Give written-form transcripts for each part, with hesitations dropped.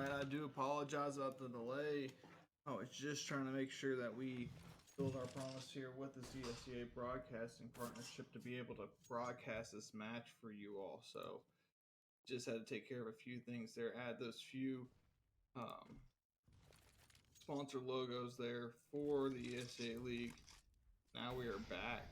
Alright, I do apologize about the delay. I was just trying to make sure that we filled our promise here with the CSCA broadcasting partnership to be able to broadcast this match for you all. So just had to take care of a few things there. Add those few sponsor logos there for the ESA League. Now we are back.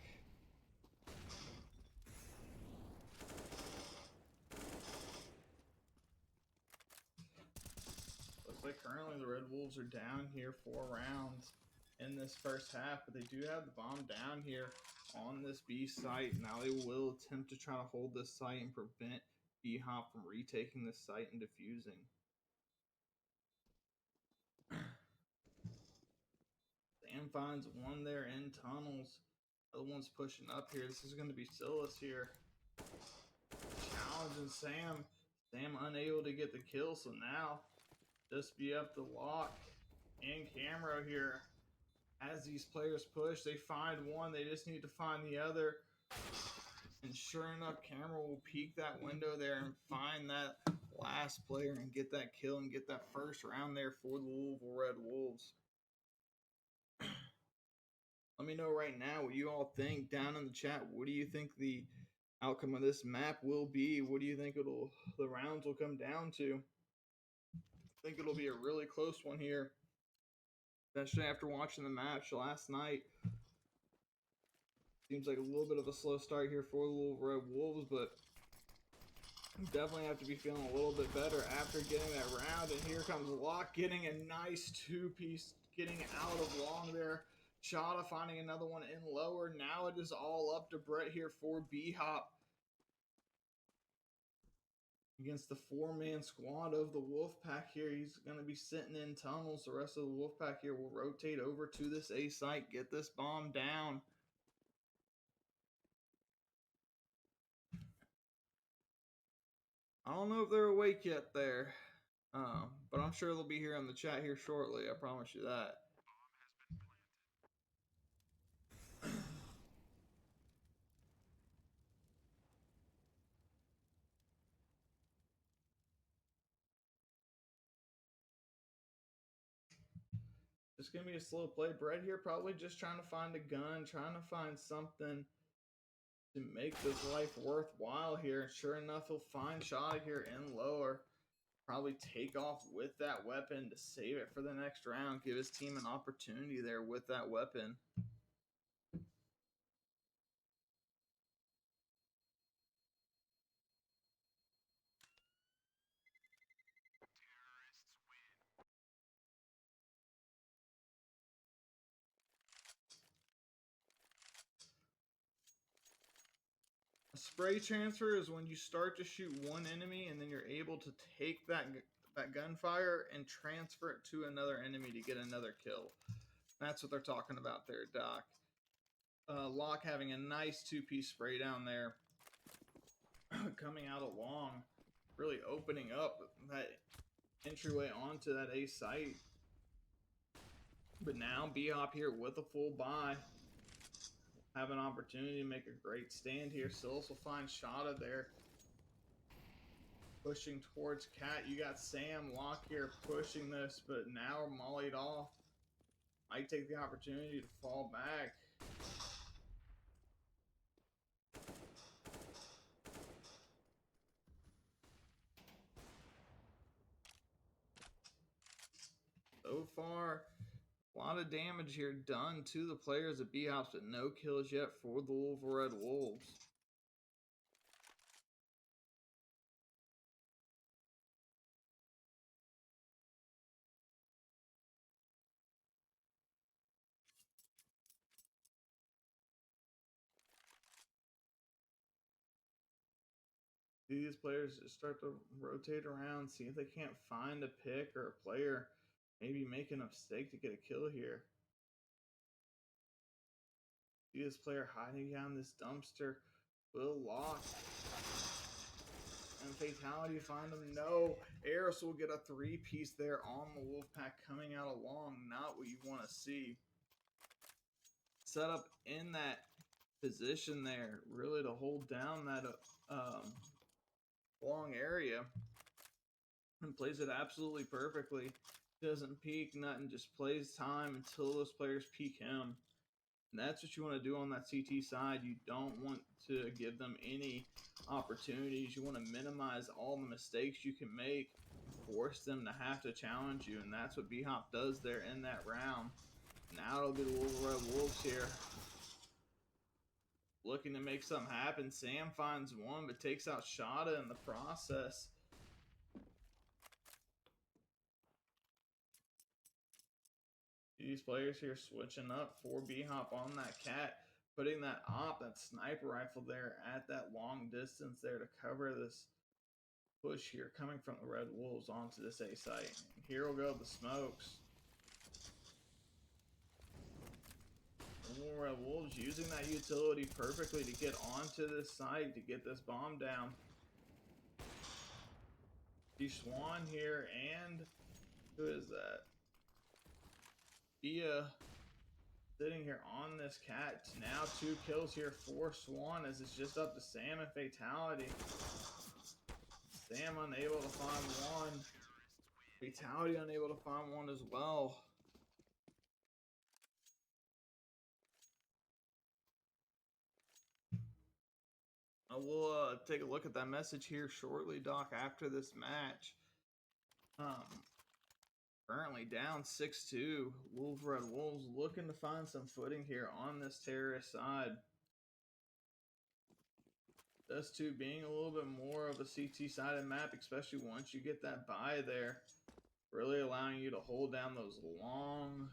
Looks like currently the Red Wolves are down here 4 rounds in this first half, but they do have the bomb down here on this B site. Now they will attempt to try to hold this site and prevent BHOP from retaking this site and defusing. Sam finds one there in tunnels. Other one's pushing up here. This is going to be Silas here. Challenging Sam. Sam unable to get the kill, so now just be up to lock and camera here. As these players push, they find one. They just need to find the other. And sure enough, camera will peek that window there and find that last player and get that kill and get that first round there for the Louisville Red Wolves. Let me know right now what you all think down in the chat. What do you think the outcome of this map will be? What do you think the rounds will come down to? I think it'll be a really close one here, especially after watching the match last night. Seems like a little bit of a slow start here for the Louisville Red Wolves, but definitely have to be feeling a little bit better after getting that round. And here comes Locke getting a nice two-piece, getting out of long there. Shada finding another one in lower. Now it is all up to Brett here for BHOP against the 4-man squad of the Wolfpack here. He's going to be sitting in tunnels. The rest of the Wolfpack here will rotate over to this A site, get this bomb down. I don't know if they're awake yet there, but I'm sure they'll be here in the chat here shortly. I promise you that. It's going to be a slow play. Brett here probably just trying to find a gun, trying to find something to make this life worthwhile here. And sure enough, he'll find Shada here in lower. Probably take off with that weapon to save it for the next round. Give his team an opportunity there with that weapon. A spray transfer is when you start to shoot one enemy and then you're able to take that gunfire and transfer it to another enemy to get another kill. That's what they're talking about there, Doc. Locke having a nice two-piece spray down there. Coming out along. Really opening up that entryway onto that A site. But now BHOP here with a full buy. Have an opportunity to make a great stand here. Silas will find Shada there. Pushing towards Cat. You got Sam Locke here pushing this, but now mollied off. Might take the opportunity to fall back. So far, a lot of damage here done to the players at BHOP, but no kills yet for the Louisville Red Wolves. These players just start to rotate around, see if they can't find a pick or a player, maybe making a mistake to get a kill here. See this player hiding behind this dumpster. Will Locke and fatality find him? No. Eris will get a three-piece there on the Wolfpack coming out along. Not what you want to see. Set up in that position there, really to hold down that long area. and plays it absolutely perfectly. Doesn't peek nothing, just plays time until those players peek him. And that's what you want to do on that CT side. You don't want to give them any opportunities. You want to minimize all the mistakes you can make, force them to have to challenge you, and that's what BHOP does there in that round. Now it'll be the Wolves here, looking to make something happen. Sam finds one, but takes out Shada in the process. These players here switching up for BHOP on that cat, putting that that sniper rifle there at that long distance there to cover this push here coming from the Red Wolves onto this A site. And here will go the smokes. Red Wolves using that utility perfectly to get onto this site to get this bomb down. The Swan here, and who is that? Bia sitting here on this cat. Now 2 kills here for Swan, as it's just up to Sam and Fatality. Sam unable to find one. Fatality unable to find one as well. I will take a look at that message here shortly, Doc, after this match. Currently down 6-2. Red Wolves looking to find some footing here on this terrorist side. Dust2 being a little bit more of a CT-sided map, especially once you get that buy there. Really allowing you to hold down those long...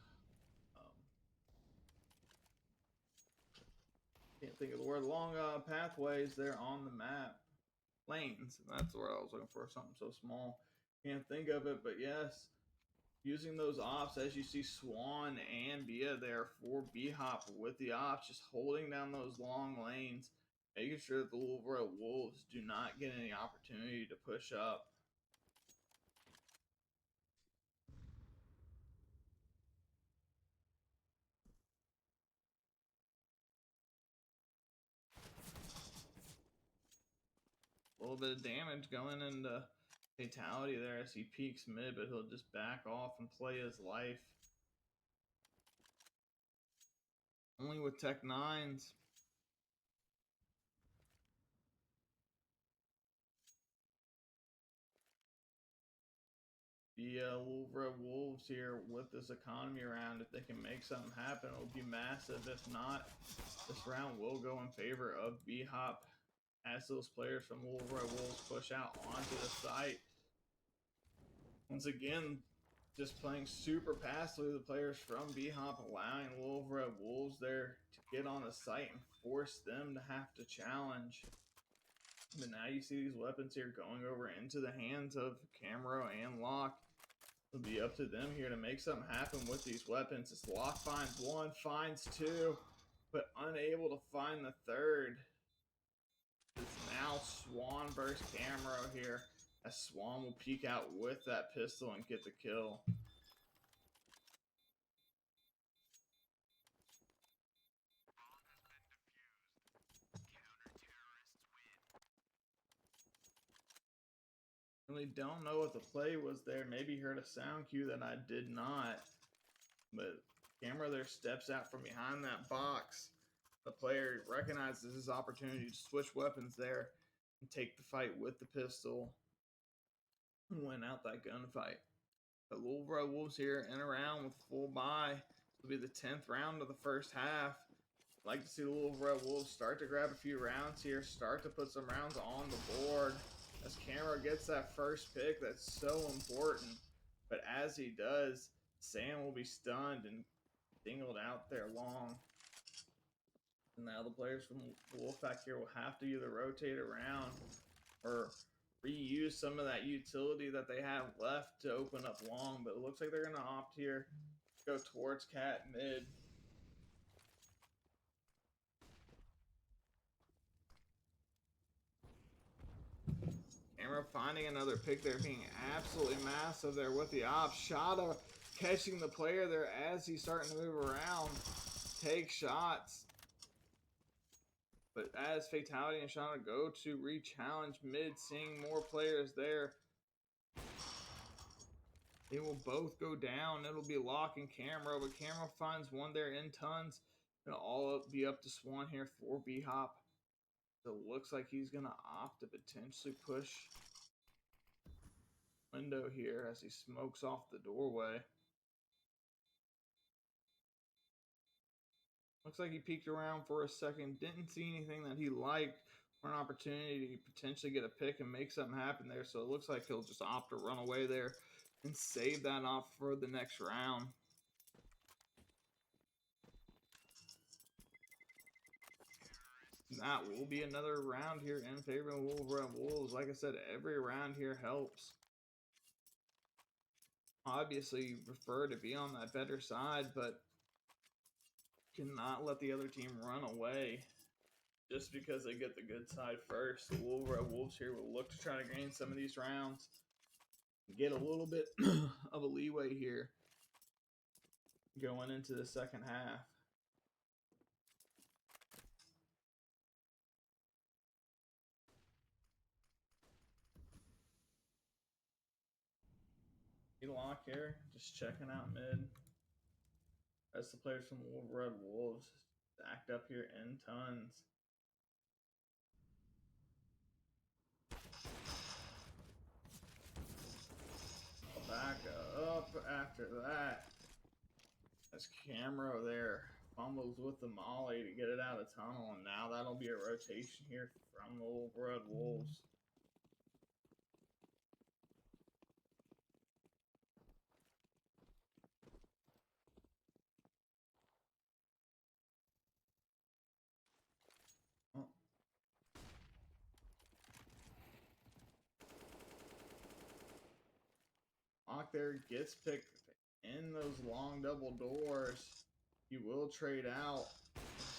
can't think of the word. Long pathways there on the map. Lanes. That's the word I was looking for. Something so small. Can't think of it, but yes. Using those ops, as you see Swan and Bia there for BHOP with the ops, just holding down those long lanes, making sure that the Red Wolves do not get any opportunity to push up. A little bit of damage going into Fatality there as he peeks mid, but he'll just back off and play his life. Only with Tech 9s. The Red Wolves here with this economy round, if they can make something happen, it'll be massive. If not, this round will go in favor of BHOP as those players from Red Wolves push out onto the site. Once again, just playing super passively, the players from BHOP allowing Red Wolves there to get on the site and force them to have to challenge. But now you see these weapons here going over into the hands of Camero and Locke. It'll be up to them here to make something happen with these weapons. As Locke finds one, finds two, but unable to find the third. It's now Swan versus Camero here, as Swan will peek out with that pistol and get the kill. Really don't know what the play was there. Maybe heard a sound cue that I did not. But Camera there steps out from behind that box. The player recognizes his opportunity to switch weapons there and take the fight with the pistol and win out that gunfight. The Red Wolves here in a round with full buy. This will be the 10th round of the first half. I'd like to see the Red Wolves start to grab a few rounds here, start to put some rounds on the board. As Camera gets that first pick, that's so important. But as he does, Sam will be stunned and dingled out there long. And now the players from Wolfpack here will have to either rotate around or reuse some of that utility that they have left to open up long. But it looks like they're going to opt here to go towards Cat mid. Camera finding another pick there, being absolutely massive there with the ops. Shada catching the player there as he's starting to move around. Take shots. But as Fatality and Shada go to re-challenge mid, seeing more players there, They will both go down. It'll be Lock and Camera, but Camera finds one there in tons. It'll all be up to Swan here for BHOP. So it looks like he's going to opt to potentially push window here as he smokes off the doorway. Looks like he peeked around for a second, didn't see anything that he liked, for an opportunity to potentially get a pick and make something happen there. So it looks like he'll just opt to run away there and save that off for the next round. That will be another round here in favor of Wolves. Like I said, every round here helps. Obviously, you prefer to be on that better side, but cannot let the other team run away just because they get the good side first. The Wolves here will look to try to gain some of these rounds, get a little bit of a leeway here going into the second half. Lock here, just checking out mid. As the players from Wolves stacked up here in tons. Back up after that. As Camera there fumbles with the molly to get it out of tunnel, and now that'll be a rotation here from the Red Wolves. Lock there gets picked in those long double doors. He will trade out.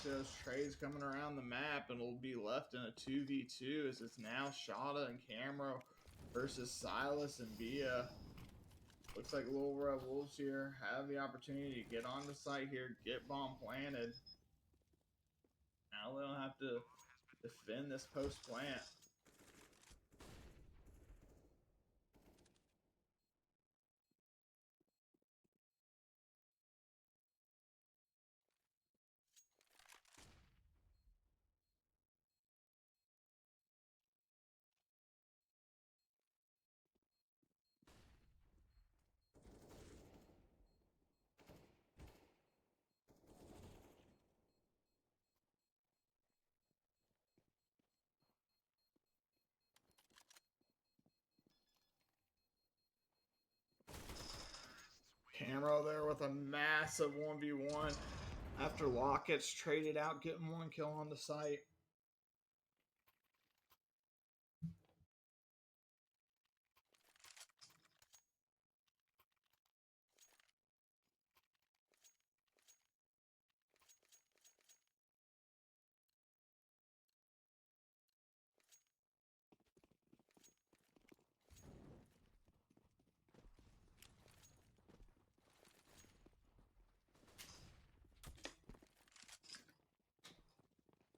See those trades coming around the map, and will be left in a 2v2 as it's now Shada and Camera versus Silas and Bia. Looks like Little Red Wolves here have the opportunity to get on the site here, get bomb planted. Now they'll have to defend this post plant. Camera there with a massive 1v1 after Lock gets traded out, getting one kill on the site.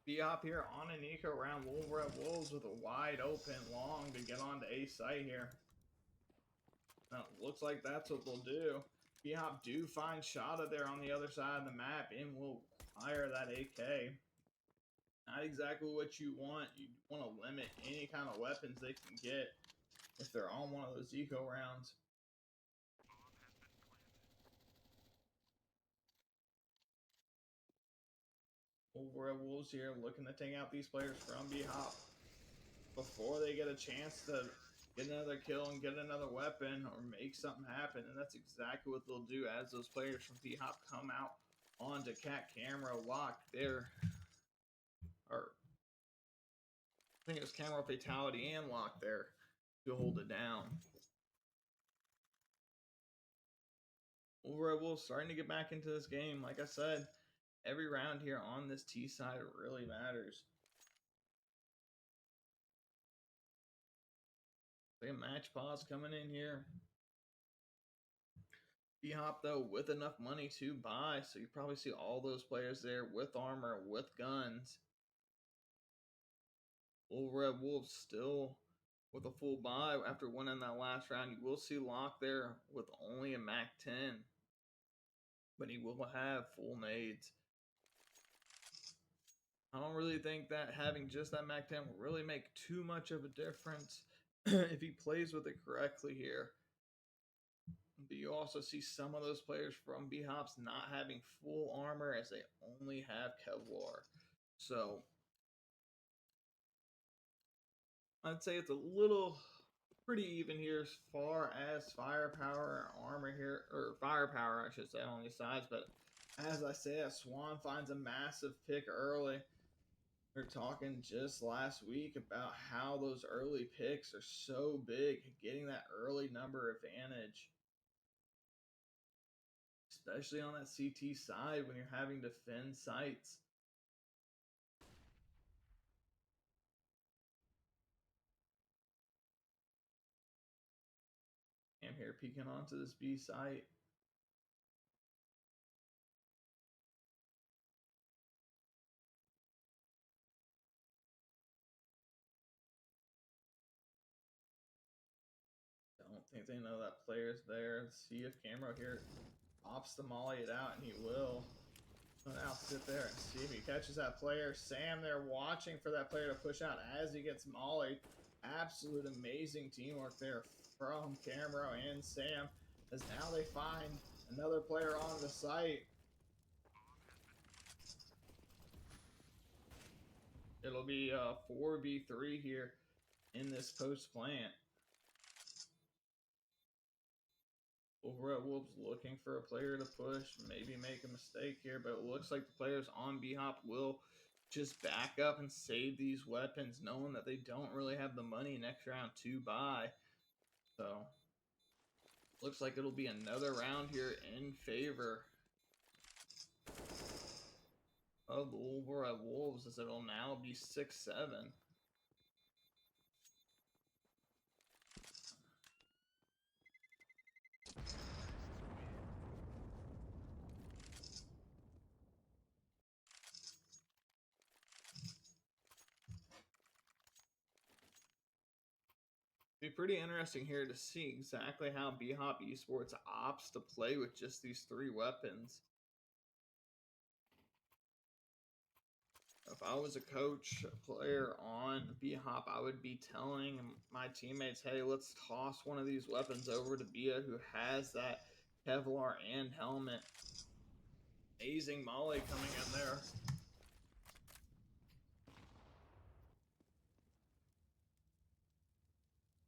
BHOP here on an eco round. Red Wolves with a wide open long to get onto A site here. Now, looks like that's what they'll do. BHOP do find Shada there on the other side of the map and will fire that AK. Not exactly what you want. You want to limit any kind of weapons they can get if they're on one of those eco rounds. Red Wolves here looking to take out these players from BHOP before they get a chance to get another kill and get another weapon or make something happen. And that's exactly what they'll do as those players from BHOP come out onto Cat Camera. Lock there. Or I think it was Camera Fatality and Lock there to hold it down. Red Wolves starting to get back into this game. Like I said, every round here on this T side really matters. Like a match pause coming in here. BHOP though with enough money to buy, so you probably see all those players there with armor, with guns. Red Wolves still with a full buy after winning that last round. You will see Locke there with only a Mac 10, but he will have full nades. I don't really think that having just that Mac 10 will really make too much of a difference if he plays with it correctly here. But you also see some of those players from BHOPs not having full armor as they only have Kevlar. So I'd say it's a little pretty even here as far as firepower and armor here, or firepower I should say, on these sides. But as I said, Swan finds a massive pick early. We were talking just last week about how those early picks are so big, getting that early number advantage, especially on that CT side when you're having to defend sites. I'm here peeking onto this B site. Don't think they know that player's there. See if Camero here pops the molly it out, and he will. Now sit there and see if he catches that player. Sam there watching for that player to push out as he gets mollied. Absolute amazing teamwork there from Camero and Sam, as now they find another player on the site. It'll be a 4v3 here in this post plant. Over at Wolves looking for a player to push, maybe make a mistake here, but it looks like the players on BHOP will just back up and save these weapons, knowing that they don't really have the money next round to buy. So looks like it'll be another round here in favor of Over at Wolves, as it'll now be 6-7. Be pretty interesting here to see exactly how BHOP Esports opts to play with just these three weapons. If I was a coach, a player on BHOP, I would be telling my teammates, hey, let's toss one of these weapons over to Bia, who has that Kevlar and helmet. Amazing molly coming in there.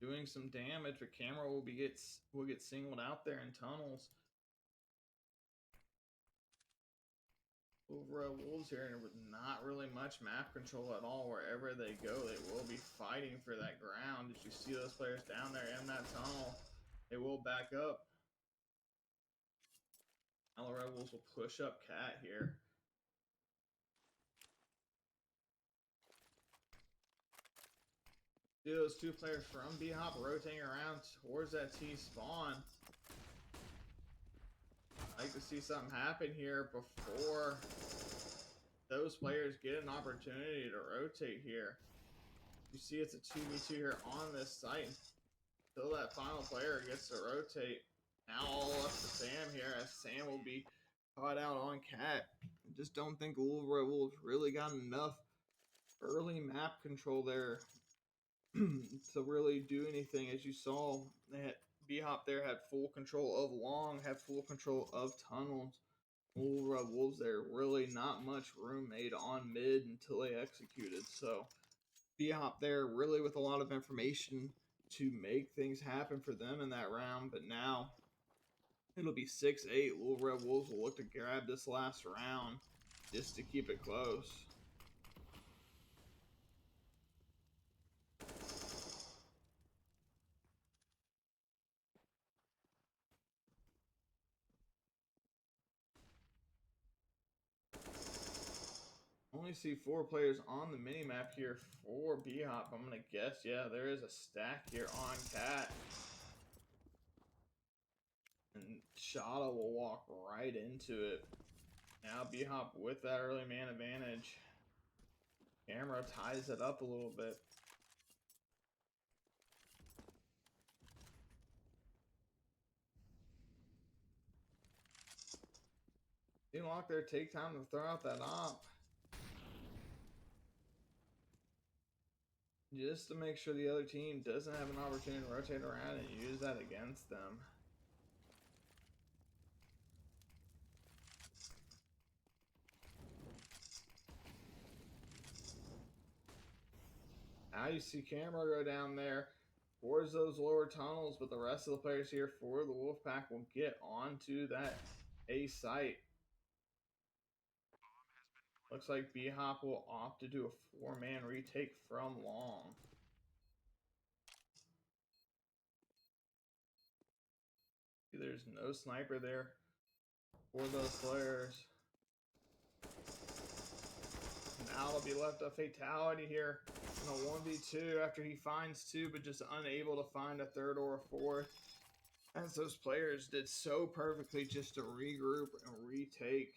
Doing some damage, but Camera will get singled out there in tunnels. Over at Wolves here, and with not really much map control at all, wherever they go, they will be fighting for that ground. As you see those players down there in that tunnel, they will back up. Now the Red Wolves will push up Cat here. See those two players from BHOP rotating around towards that T spawn. I'd like to see something happen here before those players get an opportunity to rotate here. You see it's a 2v2 here on this site until that final player gets to rotate. Now all up to Sam here, as Sam will be caught out on Cat. I just don't think Wolves really got enough early map control there to really do anything. As you saw, they had BHOP there had full control of long, had full control of tunnels. Wolves there, really not much room made on mid until they executed. So BHOP there really with a lot of information to make things happen for them in that round. But now it'll be 6-8. Red Wolves will look to grab this last round just to keep it close. Only see 4 players on the mini map here for BHOP. I'm gonna guess, yeah, there is a stack here on Cat. And Shada will walk right into it. Now BHOP with that early man advantage. Camera ties it up a little bit. Team Lock there, take time to throw out that op. Just to make sure the other team doesn't have an opportunity to rotate around and use that against them. Now you see Camera go down there towards those lower tunnels, but the rest of the players here for the Wolfpack will get onto that A site. Looks like BHOP will opt to do a 4-man retake from long. There's no sniper there for those players. Now it'll be left a fatality here in a 1v2 after he finds two, but just unable to find a third or a fourth. As those players did so perfectly just to regroup and retake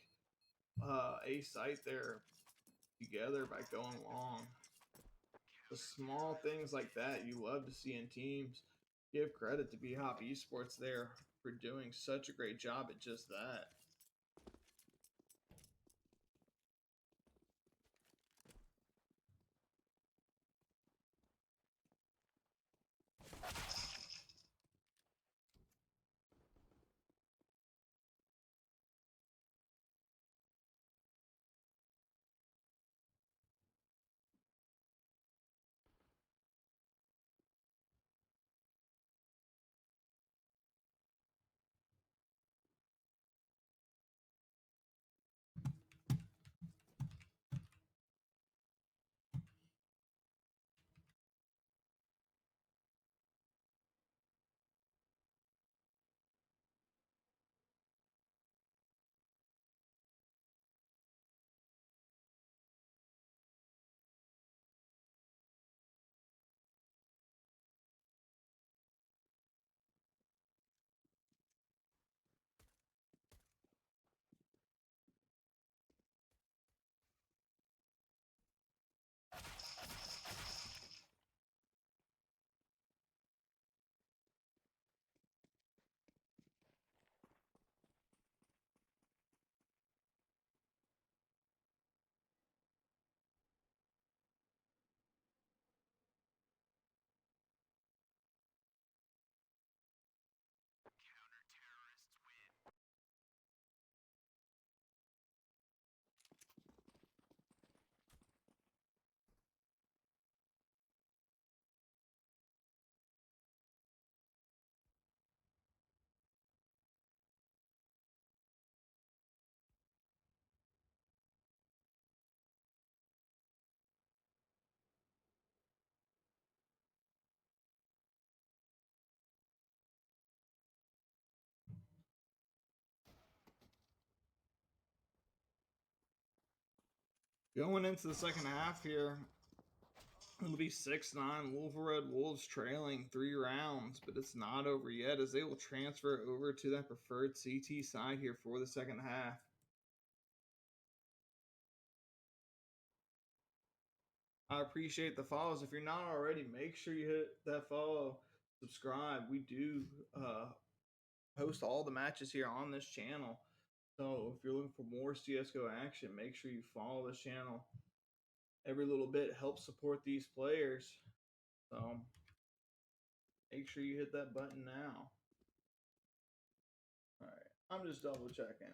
a site there together by going long. The small things like that you love to see in teams. Give credit to BHOP Esports there for doing such a great job at just that. Going into the second half here, it'll be 6-9. Wolverine Wolves trailing 3 rounds, but it's not over yet as they will transfer over to that preferred CT side here for the second half. I appreciate the follows. If you're not already, make sure you hit that follow, subscribe. We do host all the matches here on this channel. So if you're looking for more CSGO action, make sure you follow this channel. Every little bit helps support these players. So make sure you hit that button now. All right, I'm just double checking.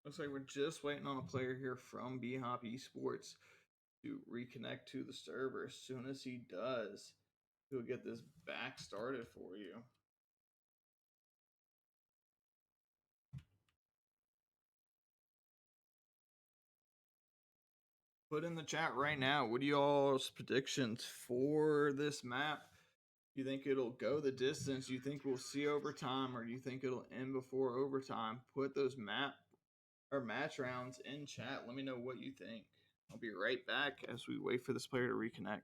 Looks like we're just waiting on a player here from BHOP Esports to reconnect to the server. As soon as he does, he'll get this back started for you. Put in the chat right now, what are y'all's predictions for this map? Do you think it'll go the distance? Do you think we'll see overtime, or do you think it'll end before overtime? Put those match rounds in chat. Let me know what you think. I'll be right back as we wait for this player to reconnect.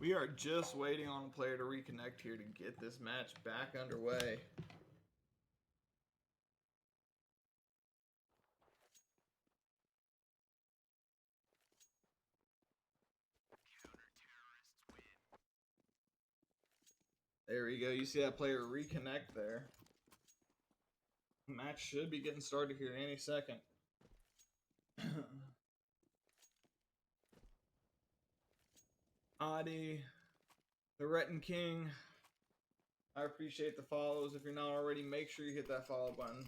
We are just waiting on a player to reconnect here to get this match back underway. There we go. You see that player reconnect there. The match should be getting started here any second. Adi, the Retin King, I appreciate the follows. If you're not already, make sure you hit that follow button.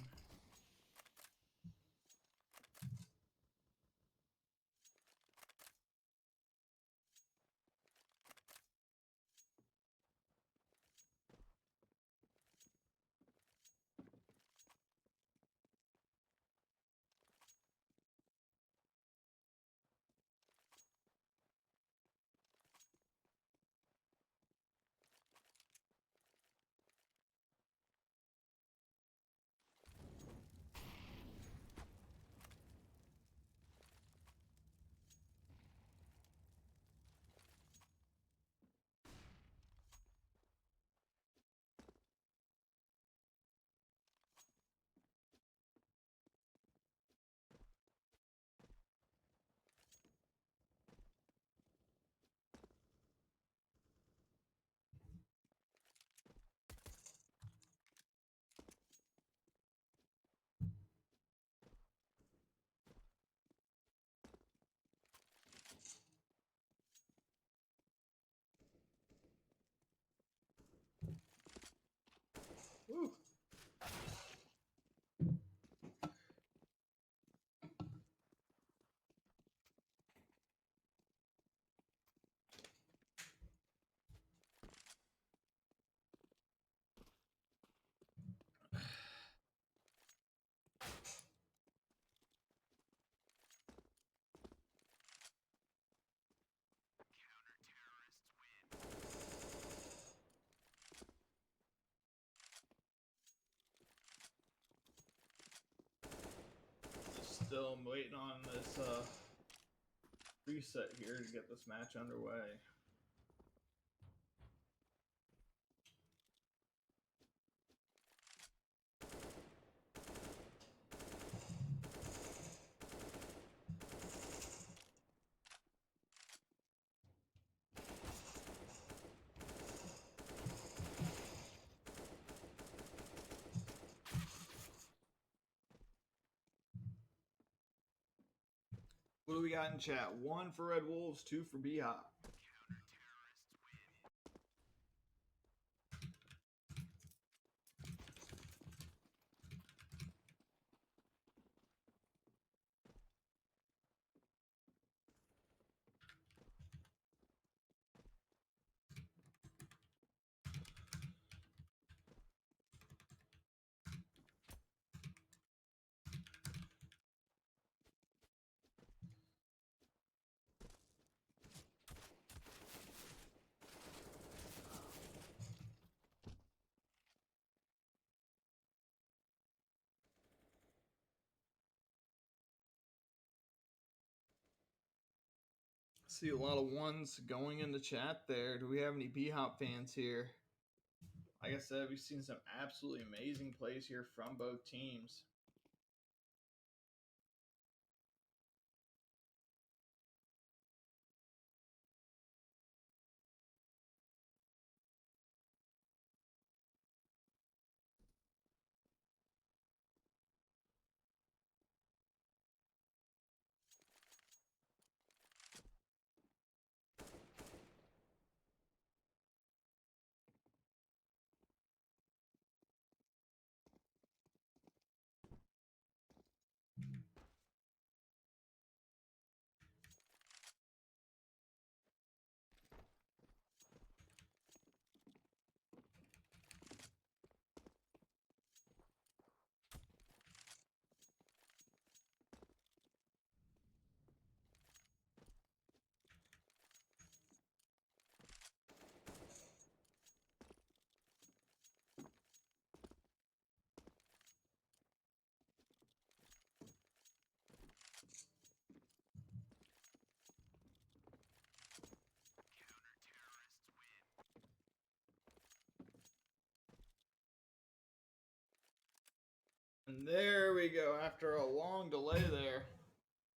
Woo. Still waiting on this reset here to get this match underway. What do we got in chat? 1 for Red Wolves, 2 for BHOP. See a lot of ones going in the chat there. Do we have any BHOP fans here? Like I said, we've seen some absolutely amazing plays here from both teams. There we go. After a long delay there,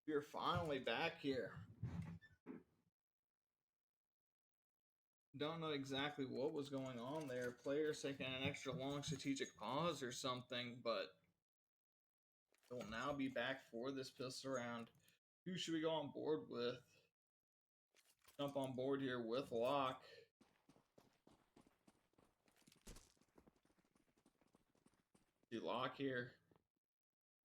we're finally back here. Don't know exactly what was going on there. Players taking an extra long strategic pause or something, but we'll now be back for this pistol round. Who should we go on board with? Jump on board here with Locke. See Locke here.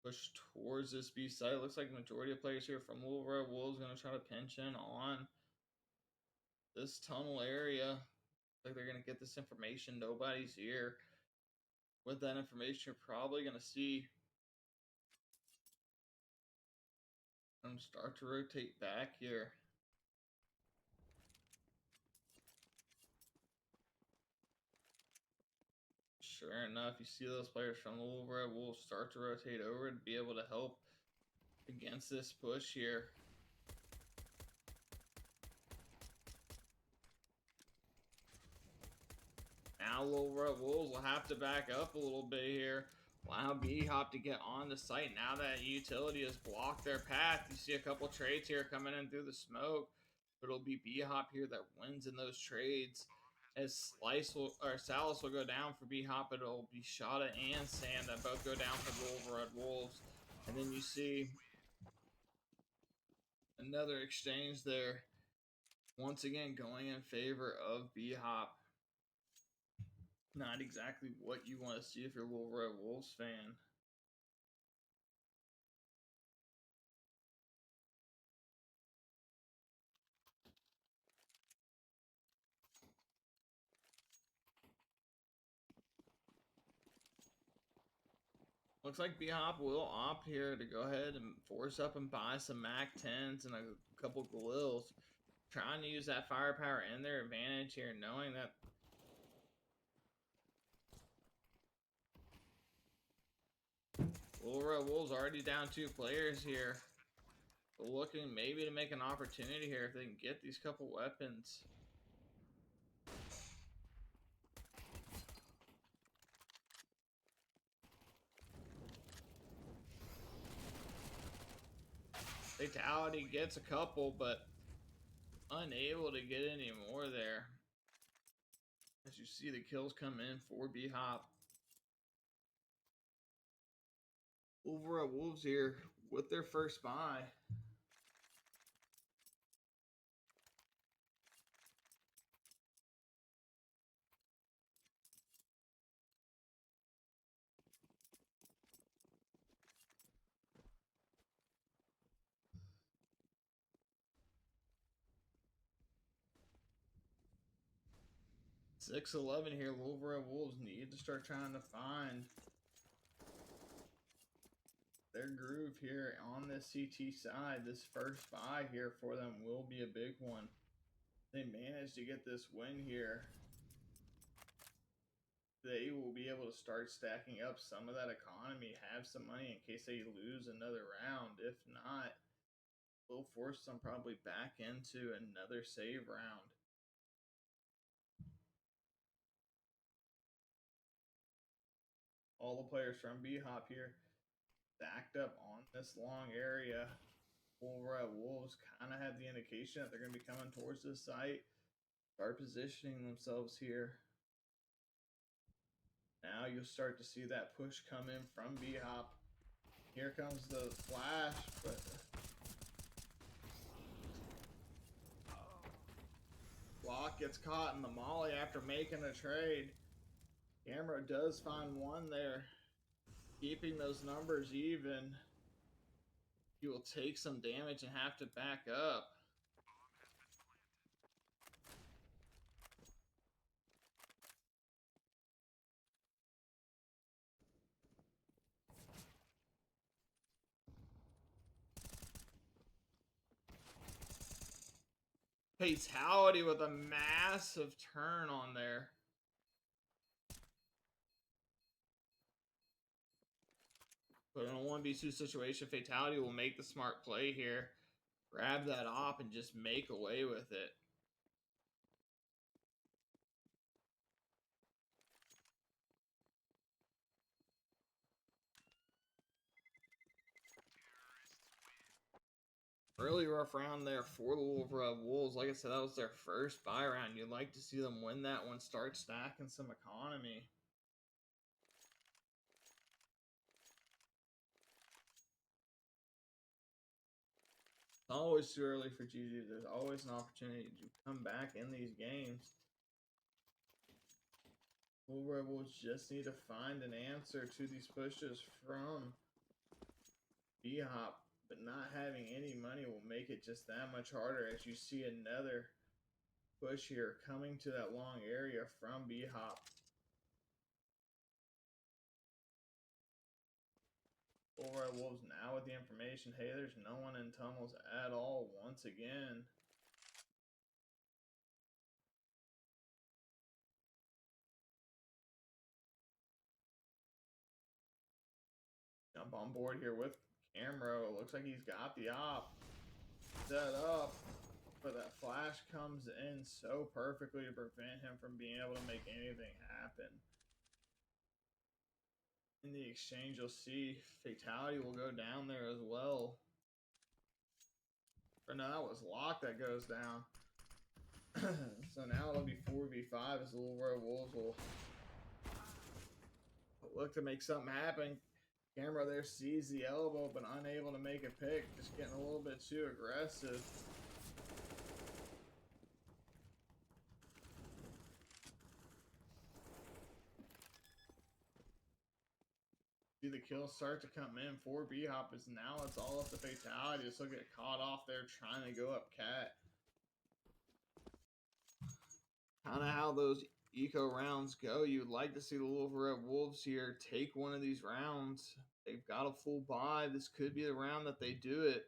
Push towards this B site. Looks like the majority of players here from Little Red Wolves going to try to pinch in on this tunnel area. Looks like they're going to get this information. Nobody's here. With that information, you're probably going to see them start to rotate back here. Sure enough, you see those players from the Little Red Wolves start to rotate over to be able to help against this push here. Now Little Red Wolves will have to back up a little bit here. Allow BHOP to get on the site. Now that utility has blocked their path, you see a couple trades here coming in through the smoke. But it'll be BHOP here that wins in those trades. As Salas will go down for BHOP, it'll be Shada and Sam that both go down for the Little Red Wolves. And then you see another exchange there. Once again, going in favor of BHOP. Not exactly what you want to see if you're a Little Red Wolves fan. Looks like BHOP will opt here to go ahead and force up and buy some MAC 10s and a couple Galils. Trying to use that firepower in their advantage here, knowing that Little Red Wolves already down 2 players here. But looking maybe to make an opportunity here if they can get these couple weapons. Fatality gets a couple, but unable to get any more there. As you see the kills come in for BHOP. Over at Wolves here with their first buy. $6-11 here. Little Red Wolves need to start trying to find their groove here on this CT side. This first buy here for them will be a big one. They managed to get this win here. They will be able to start stacking up some of that economy, have some money in case they lose another round. If not, we'll force them probably back into another save round. All the players from BHOP here stacked up on this long area. Over at Wolves kind of had the indication that they're going to be coming towards this site. Start positioning themselves here. Now you'll start to see that push come in from BHOP. Here comes the flash, but Locke gets caught in the molly after making a trade. Camera does find one there, keeping those numbers even. He will take some damage and have to back up. Fatality with a massive turn on there. But in a 1v2 situation, Fatality will make the smart play here. Grab that op and just make away with it. Really rough round there for the Wolves. Like I said, that was their first buy round. You'd like to see them win that one, start stacking some economy. It's always too early for GG. There's always an opportunity to come back in these games. Wolves just need to find an answer to these pushes from BHOP, but not having any money will make it just that much harder as you see another push here coming to that long area from BHOP. Wolves now with the information, hey, there's no one in tunnels at all once again. Jump on board here with Camero. Looks like he's got the op set up, but that flash comes in so perfectly to prevent him from being able to make anything happen. In the exchange, you'll see Fatality will go down there as well. Or no, that was Lock that goes down. So now it'll be 4v5 as the Little Red Wolves will look to make something happen. Camera there sees the elbow, but unable to make a pick. Just getting a little bit too aggressive. See the kills start to come in for BHOP, as now it's all up to Fatality. Just look get caught off there trying to go up Cat. Kind of how those eco rounds go. You'd like to see the Little Red Wolves here take one of these rounds. They've got a full buy. This could be the round that they do it.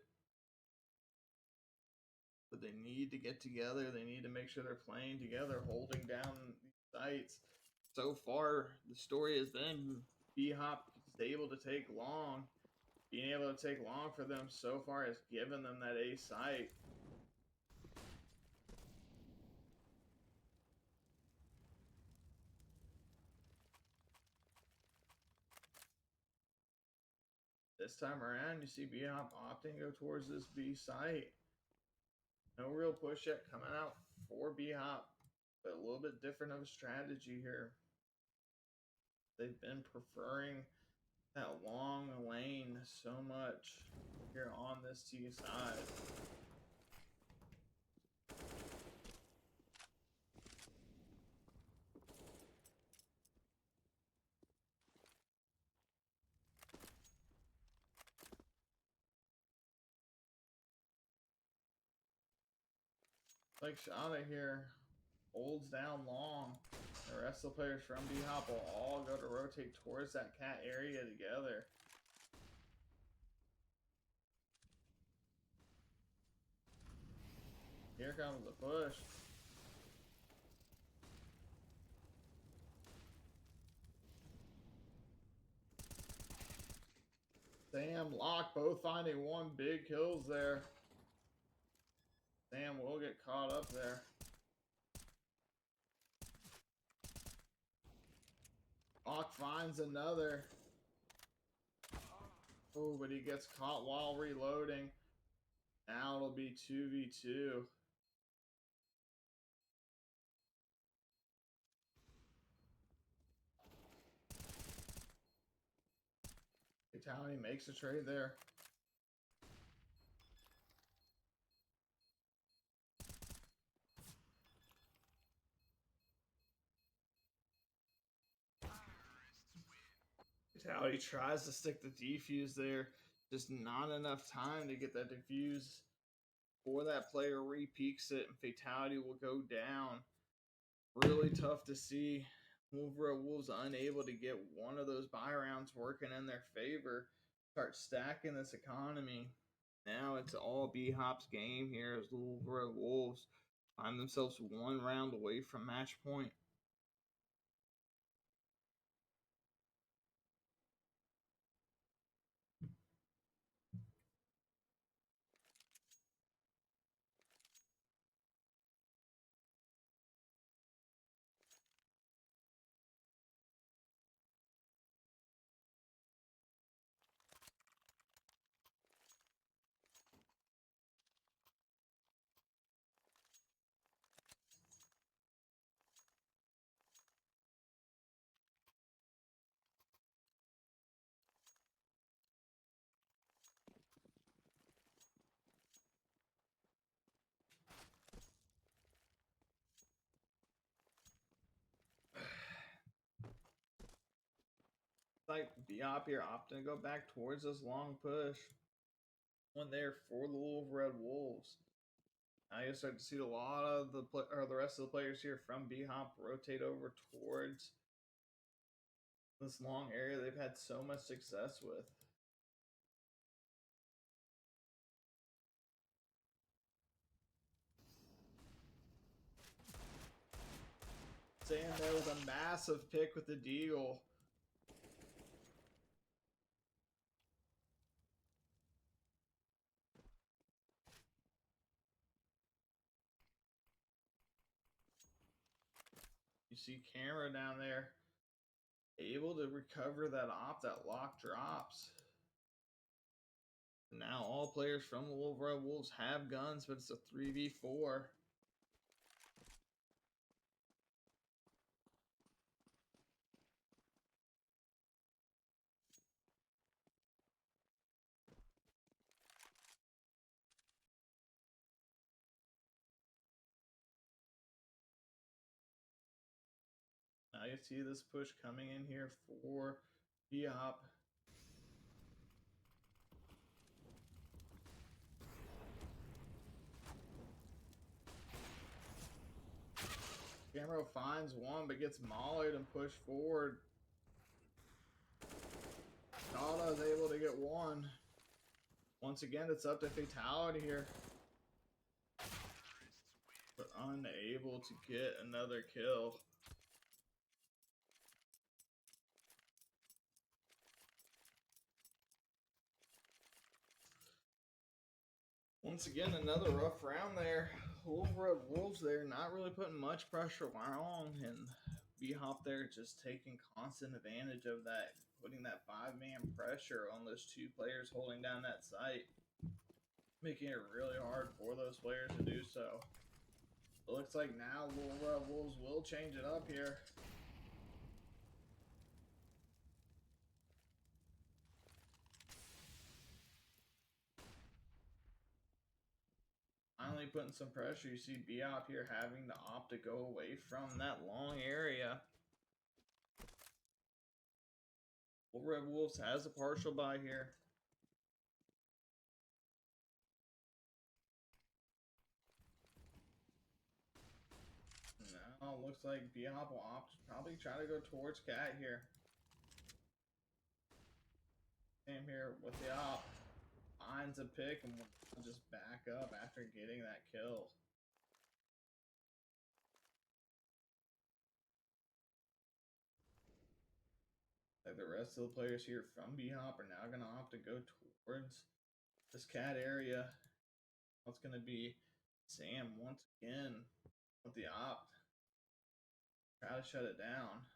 But they need to get together. They need to make sure they're playing together, holding down these sites. So far, the story has been BHOP is able to take long. Being able to take long for them so far has given them that A site. This time around, you see BHOP opting to go towards this B site. No real push yet coming out for BHOP, but a little bit different of a strategy here. They've been preferring that long lane so much here on this T side. Like Shada here holds down long. The rest of the players from BHOP will all go to rotate towards that cat area together. Here comes the push. Sam, Lock both finding one big kills there. Sam will get caught up there. Lock finds another. Oh, but he gets caught while reloading. Now it'll be 2v2. Fatality makes a trade there. Fatality tries to stick the defuse there. Just not enough time to get that defuse before that player re-peaks it, and Fatality will go down. Really tough to see. Wolves unable to get one of those buy rounds working in their favor. Start stacking this economy. Now it's all BHOP's game here as the Wolves find themselves one round away from match point. like BHOP here opting to go back towards this long push. One there for the Louisville Red Wolves. Now you start to see a lot of the rest of the players here from BHOP rotate over towards this long area they've had so much success with. Saying there was a massive pick with the Deagle. You see camera down there able to recover that that lock drops. Now all players from the Louisville Red Wolves have guns, but it's a 3v4. Now you see this push coming in here for BHOP. Camero finds one, but gets mollied and pushed forward. Dada is able to get one. Once again, it's up to fatality here. But unable to get another kill. Once again, another rough round there. Louisville Red Wolves there, not really putting much pressure on, and BHOP there just taking constant advantage of that, putting that 5-man pressure on those two players holding down that site, making it really hard for those players to do so. It looks like now Louisville Red Wolves will change it up here. Finally putting some pressure. You see BHOP here having to opt to go away from that long area. Red Wolves has a partial buy here. Now looks like BHOP will opt to probably try to go towards Cat here. Same here with the op. Finds a pick and will just back up after getting that kill. Like the rest of the players here from BHOP are now going to opt to go towards this Cat area. It's going to be Sam once again with the opt. Try to shut it down.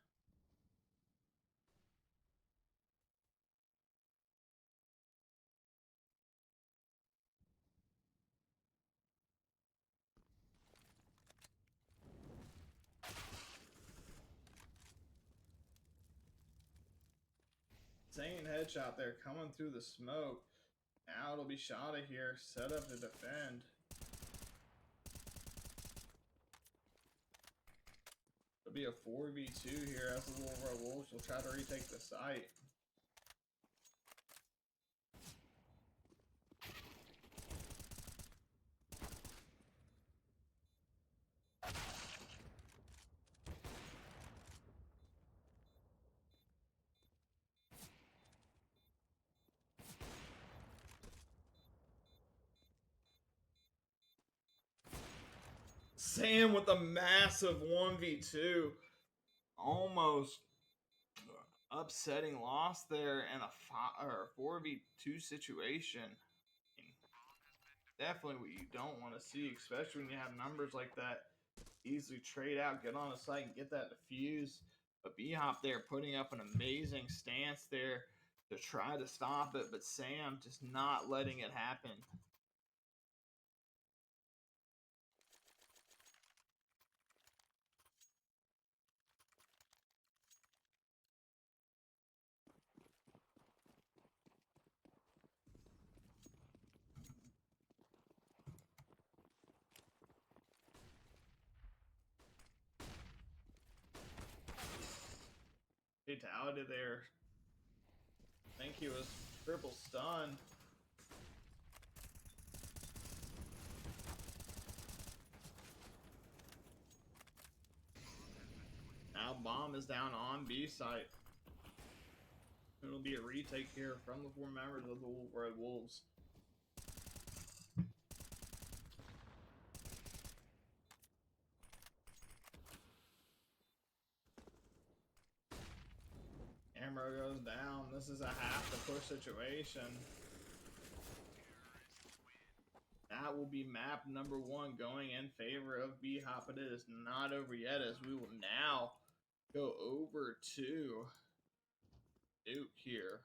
Insane headshot there coming through the smoke. Now it'll be Shada here, set up to defend. It'll be a 4v2 here as the Louisville Red Wolves will try to retake the site. Sam with a massive 1v2. Almost upsetting loss there in a 4v2 situation. Definitely what you don't want to see, especially when you have numbers like that. Easily trade out, get on a site, and get that defuse. But BHOP there putting up an amazing stance there to try to stop it, but Sam just not letting it happen. Fatality there. think he was triple stunned. Now bomb is down on B site. It'll be a retake here from the 4 members of the Red Wolves. Amber goes down. This is a have to push situation. That will be map number 1 going in favor of BHOP, but it is not over yet, as we will now go over to Duke here.